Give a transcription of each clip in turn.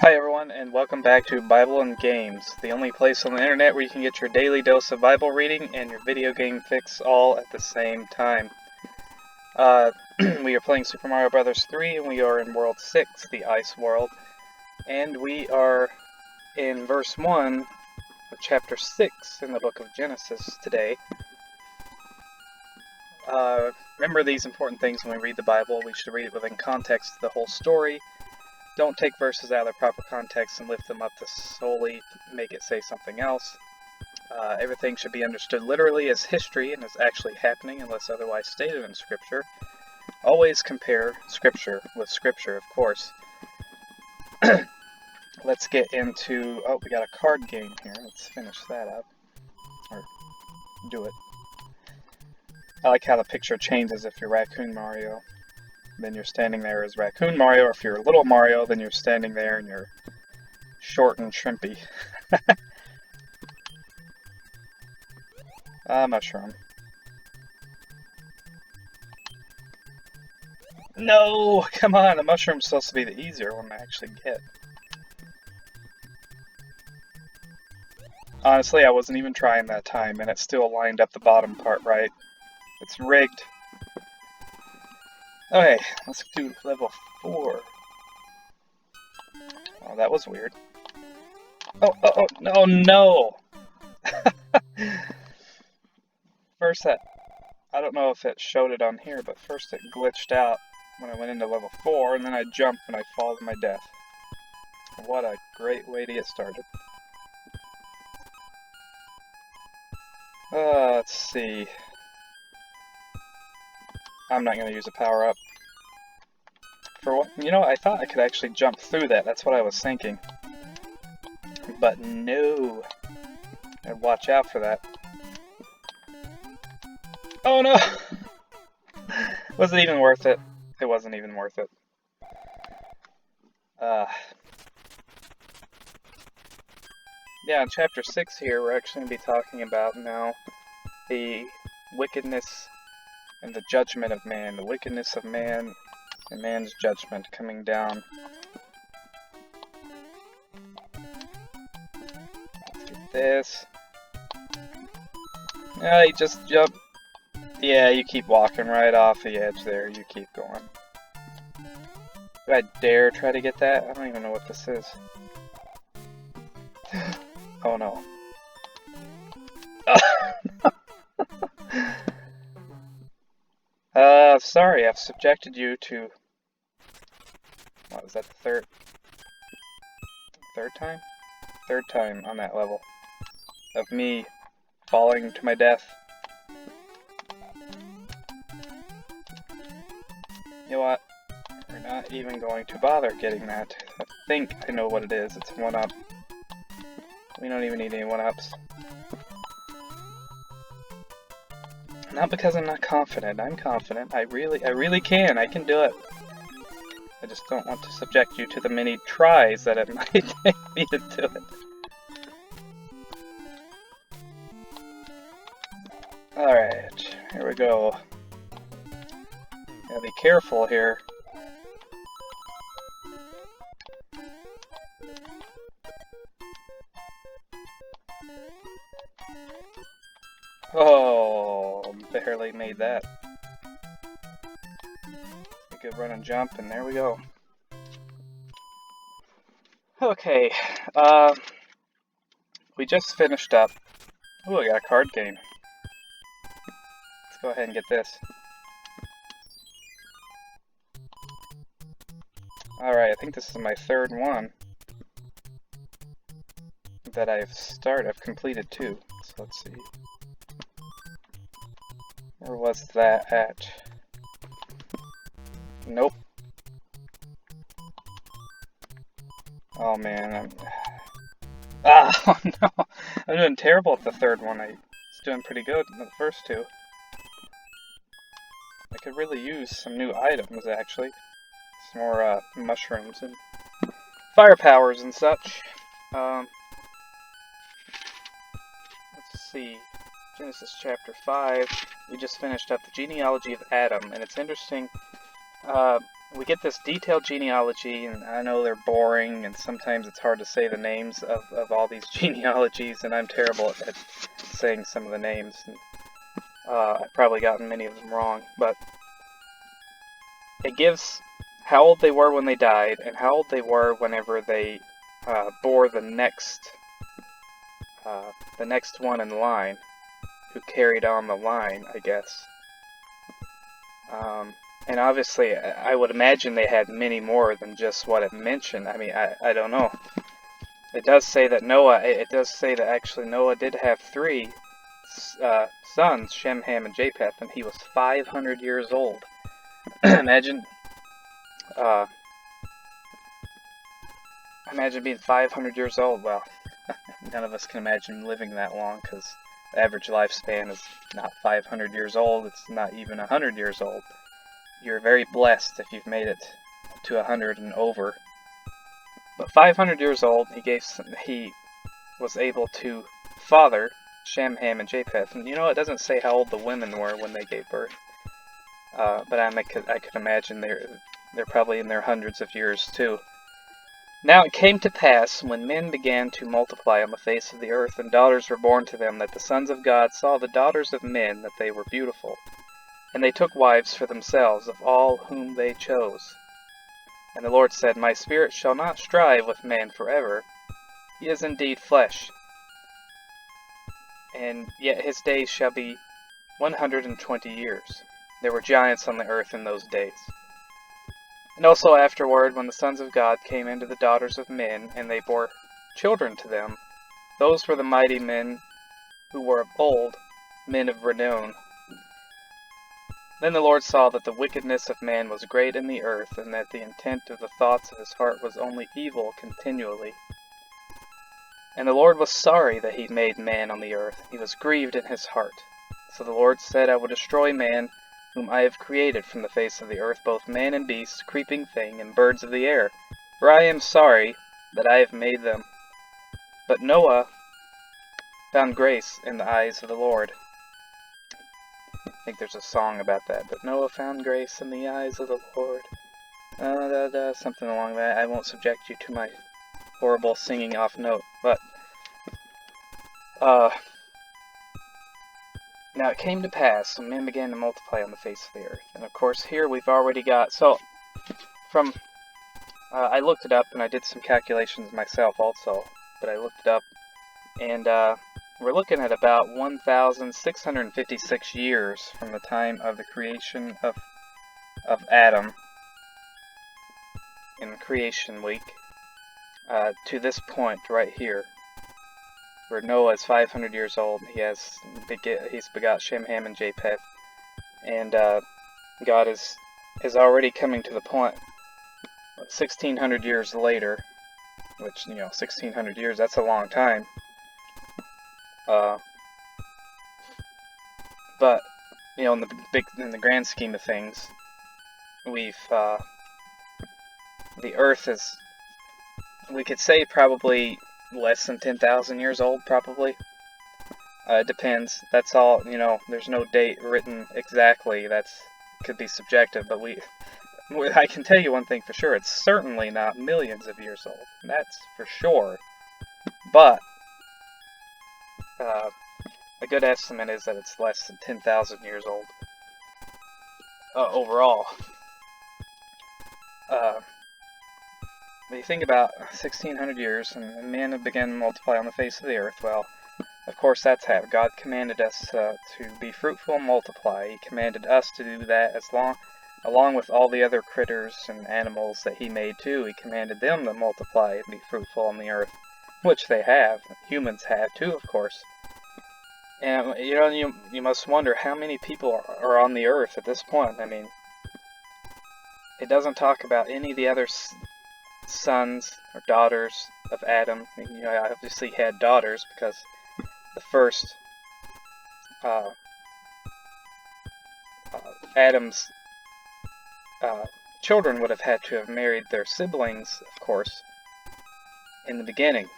Hi everyone, and welcome back to Bible and Games, the only place on the internet where you can get your daily dose of Bible reading and your video game fix all at the same time. We are playing Super Mario Bros. 3, and we are in World 6, the Ice World, and we are in verse 1 of chapter 6 in the book of Genesis today. Remember these important things when we read the Bible. We should read it within context of the whole story. Don't take verses out of their proper context and lift them up to solely make it say something else. Everything should be understood literally as history and as actually happening unless otherwise stated in Scripture. Always compare Scripture with Scripture, of course. Let's get into... Oh, we got a card game here. Let's finish that up. Or do it. I like how the picture changes if you're Raccoon Mario. Then you're standing there as Raccoon Mario, or if you're Little Mario, then you're standing there and you're short and shrimpy. Mushroom. No! Come on, the mushroom's supposed to be the easier one to actually get. Honestly, I wasn't even trying that time, and it still lined up the bottom part right. It's rigged. Okay, let's do level 4. Oh, that was weird. Oh, no! First I don't know if it showed it on here, but first it glitched out when I went into level 4, and then I jumped and I fall to my death. What a great way to get started. Let's see. I'm not going to use a power-up. For what? You know, I thought I could actually jump through that. That's what I was thinking. But no. And watch out for that. Oh no! Was it even worth it? It wasn't even worth it. Yeah, in chapter 6 here, we're actually going to be talking about now the wickedness and the judgment of man, the wickedness of man and man's judgment coming down. Let's do this. Yeah, you just jump. Yeah, you keep walking right off the edge there. You keep going. Do I dare try to get that? I don't even know what this is. Oh no. Sorry, I've subjected you to... What was that, the third time? Third time on that level. Of me falling to my death. You know what? We're not even going to bother getting that. I think I know what it is. It's 1-up. We don't even need any 1-ups. Not because I'm not confident. I'm confident. I really can. I can do it. I just don't want to subject you to the many tries that it might take me to do it. Alright, here we go. Gotta be careful here. Oh, barely made that. A good run and jump, and there we go. Okay, we just finished up. Ooh, I got a card game. Let's go ahead and get this. Alright, I think this is my third one that I've completed 2. So let's see. Where was that at? Nope. Oh man, oh no! I'm doing terrible at the third one. I was doing pretty good in the first 2. I could really use some new items, actually. Some more mushrooms and fire powers and such. Let's see. Genesis chapter 5. We just finished up the genealogy of Adam, and it's interesting. we get this detailed genealogy, and I know they're boring, and sometimes it's hard to say the names of all these genealogies, and I'm terrible at saying some of the names, and I've probably gotten many of them wrong, but it gives how old they were when they died, and how old they were whenever they bore the next one in line, who carried on the line, I guess. And obviously, I would imagine they had many more than just what it mentioned. I mean, I don't know. It does say that actually Noah did have three sons, Shem, Ham, and Japheth, and he was 500 years old. Imagine being 500 years old. Well, none of us can imagine living that long, because the average lifespan is not 500 years old. It's not even 100 years old. You're very blessed if you've made it to 100 and over. But 500 years old, he was able to father Shem, Ham, and Japheth. And it doesn't say how old the women were when they gave birth. But I could imagine they're probably in their hundreds of years too. Now it came to pass, when men began to multiply on the face of the earth, and daughters were born to them, that the sons of God saw the daughters of men, that they were beautiful. And they took wives for themselves of all whom they chose. And the Lord said, My spirit shall not strive with man forever. He is indeed flesh. And yet his days shall be 120 years. There were giants on the earth in those days. And also afterward, when the sons of God came into the daughters of men, and they bore children to them, those were the mighty men who were of old, men of renown. Then the Lord saw that the wickedness of man was great in the earth, and that the intent of the thoughts of his heart was only evil continually. And the Lord was sorry that he made man on the earth. He was grieved in his heart. So the Lord said, I will destroy man, whom I have created from the face of the earth, both man and beast, creeping thing, and birds of the air. For I am sorry that I have made them. But Noah found grace in the eyes of the Lord. I think there's a song about that. But Noah found grace in the eyes of the Lord. Something along that. I won't subject you to my horrible singing off note. But now it came to pass when men began to multiply on the face of the earth. And of course here we've already got, I looked it up, and I did some calculations myself also, but I looked it up, and we're looking at about 1,656 years from the time of the creation of Adam in creation week to this point right here, where Noah is 500 years old. He's begot Shem, Ham, and Japheth, and God is already coming to the point 1,600 years later, which 1,600 years, that's a long time. But in the grand scheme of things, the Earth is, we could say, probably less than 10,000 years old, probably. It depends. That's all, there's no date written exactly. Could be subjective, but I can tell you one thing for sure. It's certainly not millions of years old. That's for sure. But a good estimate is that it's less than 10,000 years old overall. But you think about 1,600 years, and men have begun to multiply on the face of the earth. Well, of course that's how God commanded us to be fruitful and multiply. He commanded us to do that along with all the other critters and animals that he made too. He commanded them to multiply and be fruitful on the earth, which they have. Humans have too, of course. And you must wonder how many people are on the earth at this point. I mean, it doesn't talk about any of the other sons or daughters of Adam. Obviously he had daughters, because the first Adam's children would have had to have married their siblings, of course, in the beginning.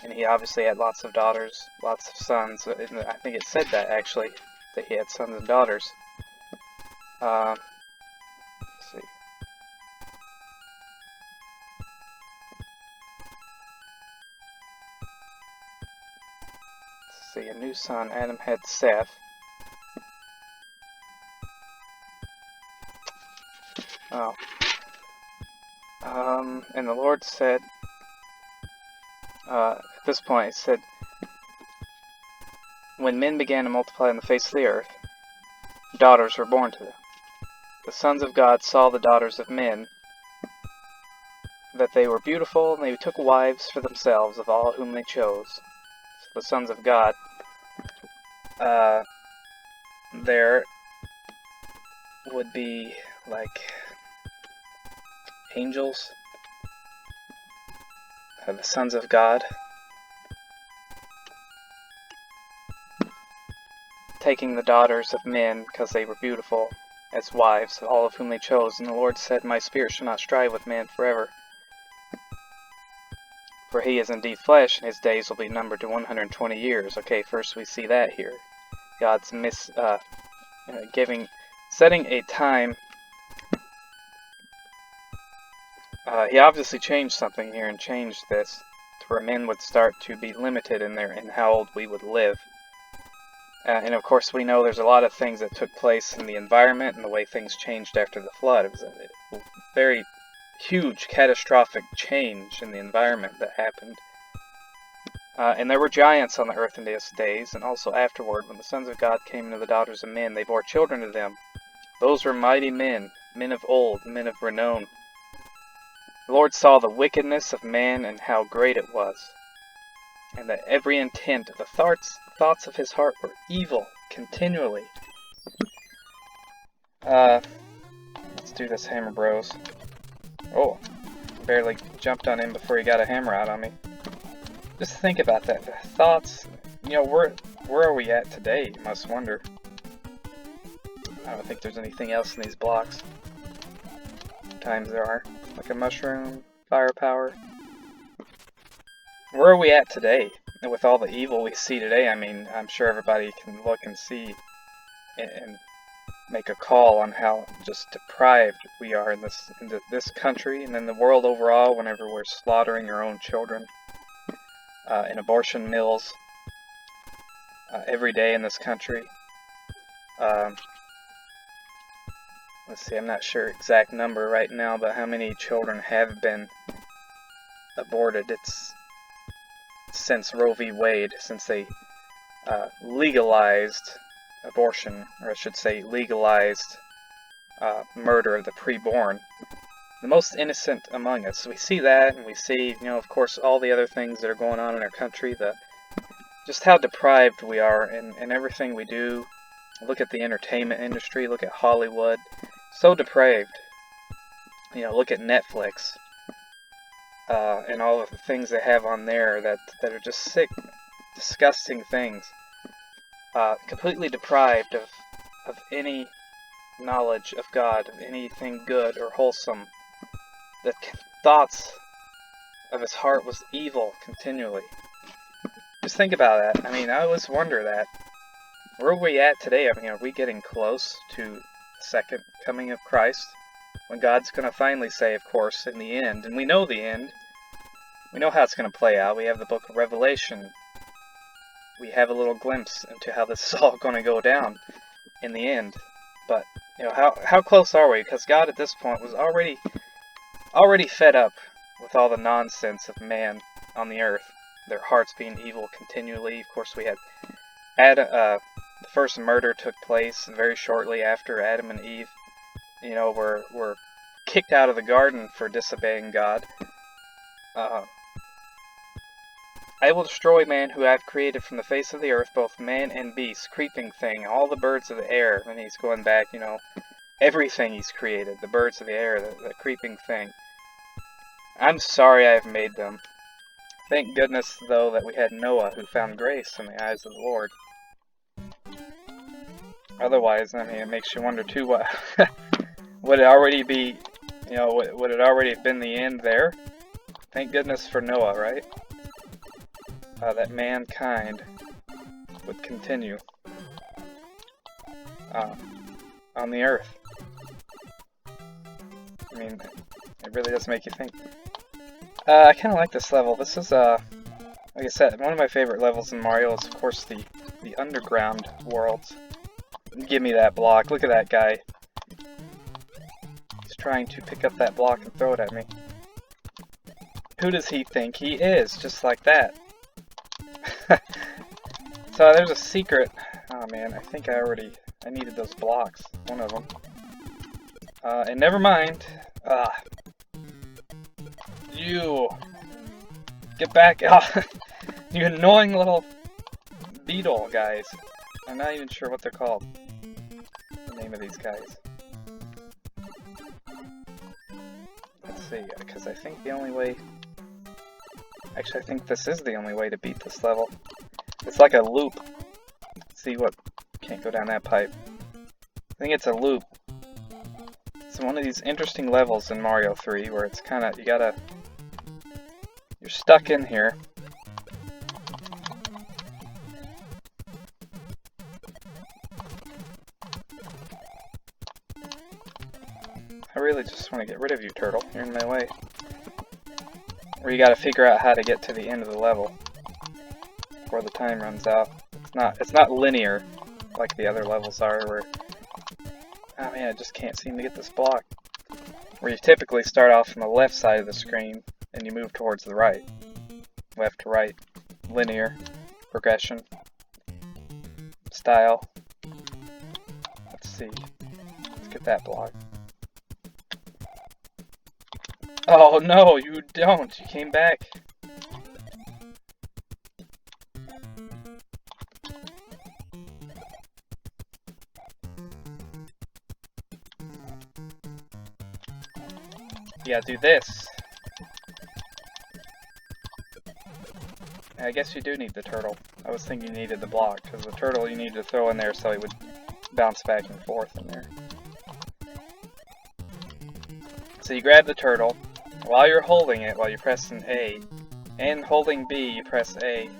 And he obviously had lots of daughters, lots of sons. I think it said that, actually, that he had sons and daughters. Let's see. see, a new son. Adam had Seth. Oh. And the Lord said, at this point, it said, when men began to multiply on the face of the earth, daughters were born to them. The sons of God saw the daughters of men, that they were beautiful, and they took wives for themselves of all whom they chose. So the sons of God, there would be like angels, the sons of God, taking the daughters of men because they were beautiful as wives, all of whom they chose. And the Lord said, my spirit shall not strive with man forever, for he is indeed flesh, and his days will be numbered to 120 years. Okay, first we see that here. God's setting a time. He obviously changed something here and changed this to where men would start to be limited in how old we would live. And of course we know there's a lot of things that took place in the environment and the way things changed after the flood. It was a very huge catastrophic change in the environment that happened. And there were giants on the earth in those days, and also afterward, when the sons of God came into the daughters of men, they bore children to them. Those were mighty men, men of old, men of renown. The Lord saw the wickedness of man and how great it was, and that every intent of the thoughts of his heart were evil continually. Let's do this hammer, bros. Oh, barely jumped on him before he got a hammer out on me. Just think about that. The thoughts, where are we at today? You must wonder. I don't think there's anything else in these blocks. Sometimes there are. Like a mushroom, firepower. Where are we at today? And with all the evil we see today, I mean, I'm sure everybody can look and see and make a call on how just deprived we are in this country and in the world overall whenever we're slaughtering our own children in abortion mills every day in this country. Let's see, I'm not sure exact number right now, but how many children have been aborted. It's since Roe v. Wade, since they legalized abortion, or I should say legalized murder of the preborn. The most innocent among us. We see that, and we see, of course, all the other things that are going on in our country, just how deprived we are in everything we do. Look at the entertainment industry, look at Hollywood. So depraved. Look at Netflix and all of the things they have on there that are just sick, disgusting things. Completely deprived of any knowledge of God, of anything good or wholesome. The thoughts of his heart was evil continually. Just think about that. I mean, I always wonder that. Where are we at today? I mean, are we getting close to the second coming of Christ? When God's going to finally say, of course, in the end, and we know the end. We know how it's going to play out. We have the book of Revelation. We have a little glimpse into how this is all going to go down in the end. But, how close are we? Because God at this point was already fed up with all the nonsense of man on the earth. Their hearts being evil continually. Of course, we had the first murder took place very shortly after Adam and Eve, were kicked out of the garden for disobeying God. I will destroy man who I have created from the face of the earth, both man and beast, creeping thing, all the birds of the air. And he's going back, everything he's created, the birds of the air, the creeping thing. I'm sorry I have made them. Thank goodness, though, that we had Noah, who found grace in the eyes of the Lord. Otherwise, I mean, it makes you wonder, too, what would it already be, would it already have been the end there? Thank goodness for Noah, right? That mankind would continue on the earth. I mean, it really does make you think. I kind of like this level. This is Like I said, one of my favorite levels in Mario is, of course, the underground worlds. Give me that block. Look at that guy. He's trying to pick up that block and throw it at me. Who does he think he is? Just like that. So there's a secret. Oh man, I think I needed those blocks. One of them. And never mind. You. Get back. You annoying little beetle guys. I'm not even sure what they're called. The name of these guys. Let's see, because I think the only way... Actually, I think this is the only way to beat this level. It's like a loop. Let's see what... Can't go down that pipe. I think it's a loop. It's one of these interesting levels in Mario 3 where it's kind of... You're stuck in here. I really just want to get rid of you, turtle. You're in my way. Or you gotta figure out how to get to the end of the level before the time runs out. It's not linear like the other levels are where... Oh man, I just can't seem to get this block. Where you typically start off from the left side of the screen and you move towards the right. Left to right. Linear. Progression. Style. Let's see. Let's get that block. Oh no, you don't. You came back. You gotta do this. I guess you do need the turtle. I was thinking you needed the block, because the turtle you need to throw in there so he would bounce back and forth in there. So you grab the turtle. While you're holding it, while you're pressing A, and holding B, you press A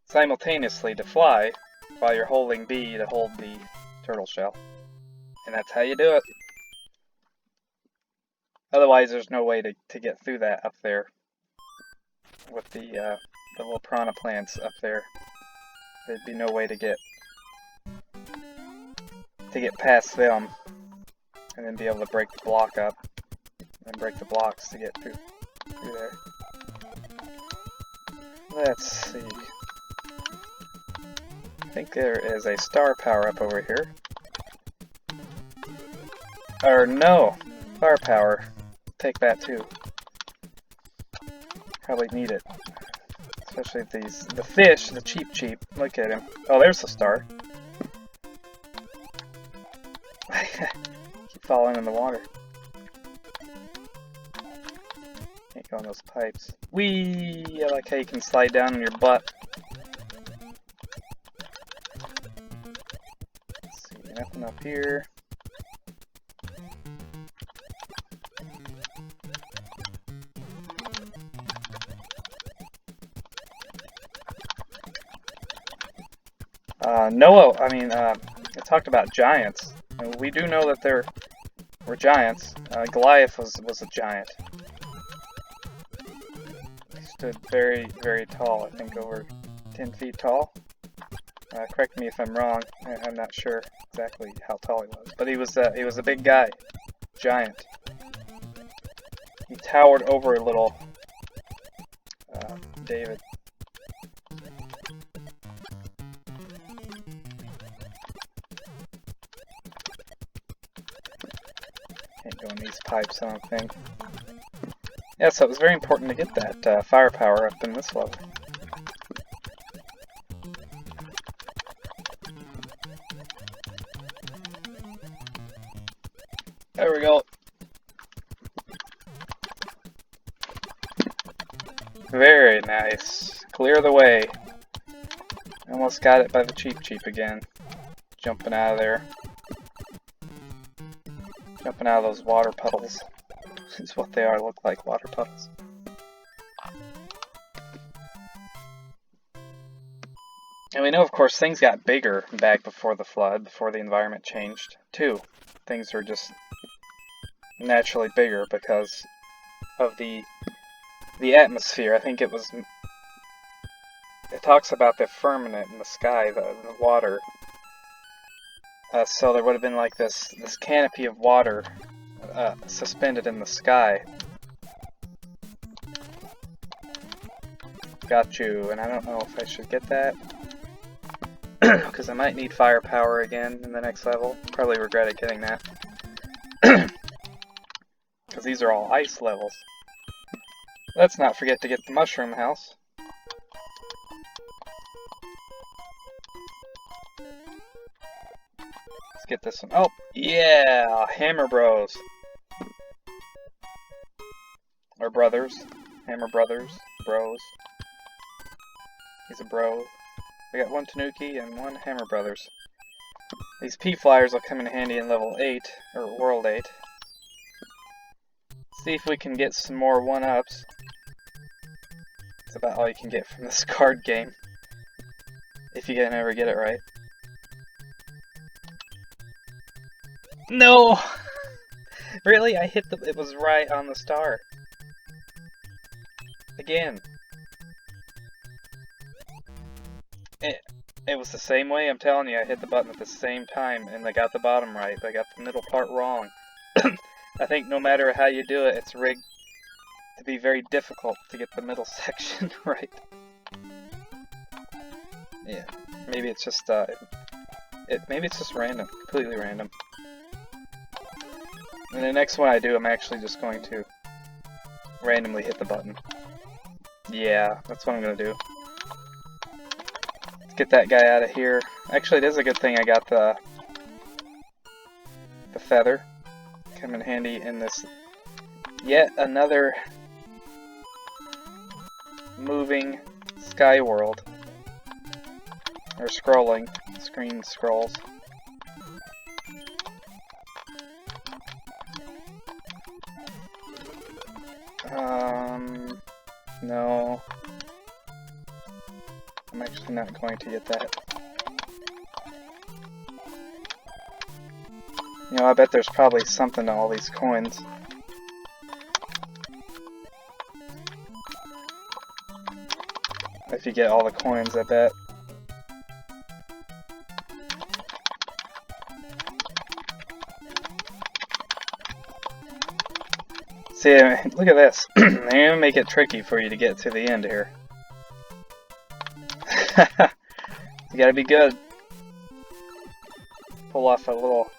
simultaneously to fly, while you're holding B to hold the turtle shell. And that's how you do it. Otherwise, there's no way to get through that up there with the little piranha plants up there. There'd be no way to get past them and then be able to break the block up and break the blocks to get through there. Let's see. I think there is a star power up over here. Or no, fire power. Take that too. Probably need it. Especially if the fish, the cheap. Look at him. Oh, there's the star. Keep falling in the water. Can't go in those pipes. Whee! I like how you can slide down on your butt. Let's see, nothing up here. I talked about giants. We do know that there were giants. Goliath was a giant. He stood very, very tall, I think over 10 feet tall. Correct me if I'm wrong. I'm not sure exactly how tall he was. But he was a big guy. Giant. He towered over little David. Can't go in these pipes, I don't think. Yeah, so it was very important to get that firepower up in this level. There we go. Very nice. Clear the way. Almost got it by the cheap again. Jumping out of there. Jumping out of those water puddles. Is what they are, look like water puddles. And we know, of course, things got bigger back before the flood, before the environment changed, too. Things were just naturally bigger because of the atmosphere. I think it was talks about the firmament in the sky, the water. So there would have been like this canopy of water suspended in the sky. Got you, and I don't know if I should get that. Because I might need firepower again in the next level. Probably regretted getting that. Because these are all ice levels. Let's not forget to get the mushroom house. Let's get this one. Oh, yeah! Hammer Bros. Or brothers. Hammer Brothers. Bros. He's a bro. I got one Tanuki and one Hammer Brothers. These P-Flyers will come in handy in level 8, or World 8. See if we can get some more 1-ups. It's about all you can get from this card game. If you can ever get it right. No! Really? I hit it was right on the star. Again. It was the same way, I'm telling you. I hit the button at the same time, and I got the bottom right, but I got the middle part wrong. I think no matter how you do it, it's rigged to be very difficult to get the middle section right. Yeah, maybe it's just maybe it's just random, completely random. And the next one I do, I'm actually just going to randomly hit the button. Yeah, that's what I'm gonna do. Let's get that guy out of here. Actually, it is a good thing I got the feather. Come in handy in this yet another moving sky world. Or scrolling. Screen scrolls. No. I'm actually not going to get that. You know, I bet there's probably something to all these coins. If you get all the coins, I bet. See, look at this. They're gonna make it tricky for you to get to the end here. You gotta be good. Pull off a little...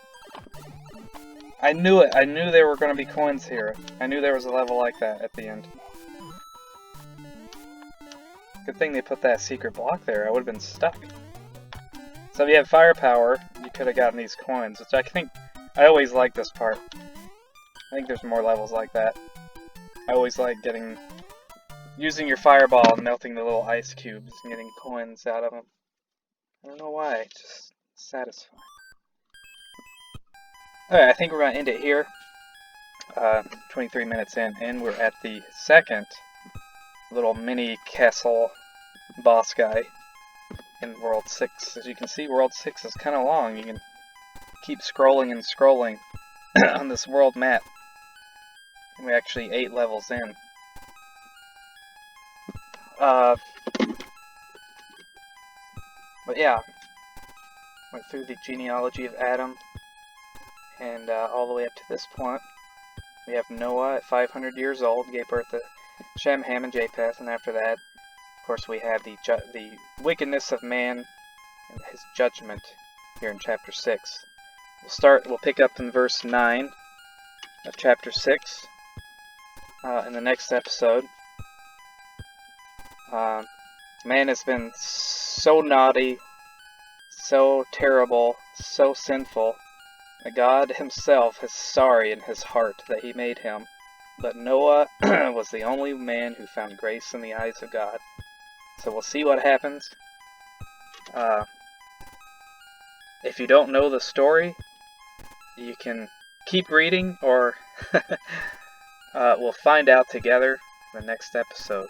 I knew it! I knew there were gonna be coins here. I knew there was a level like that at the end. Good thing they put that secret block there. I would have been stuck. So if you have firepower, you could have gotten these coins, which I think... I always like this part. I think there's more levels like that. I always like using your fireball and melting the little ice cubes and getting coins out of them. I don't know why, it's just satisfying. Alright, I think we're going to end it here. 23 minutes in, and we're at the second little mini castle boss guy in World 6. As you can see, World 6 is kind of long. You can keep scrolling and scrolling on this world map. And we're actually 8 levels in. But yeah, went through the genealogy of Adam, and all the way up to this point. We have Noah at 500 years old, gave birth to Shem, Ham, and Japheth, and after that, of course, we have the wickedness of man and his judgment here in chapter 6. We'll pick up in verse 9 of chapter 6 in the next episode. Man has been so naughty, so terrible, so sinful, that God himself is sorry in his heart that he made him. But Noah was the only man who found grace in the eyes of God. So we'll see what happens. If you don't know the story, you can keep reading, or we'll find out together in the next episode.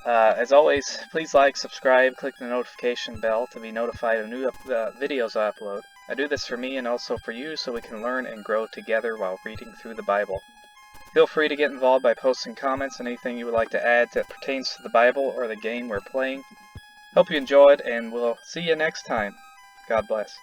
As always, please like, subscribe, click the notification bell to be notified of new videos I upload. I do this for me and also for you, so we can learn and grow together while reading through the Bible. Feel free to get involved by posting comments and anything you would like to add that pertains to the Bible or the game we're playing. Hope you enjoyed, and we'll see you next time. God bless.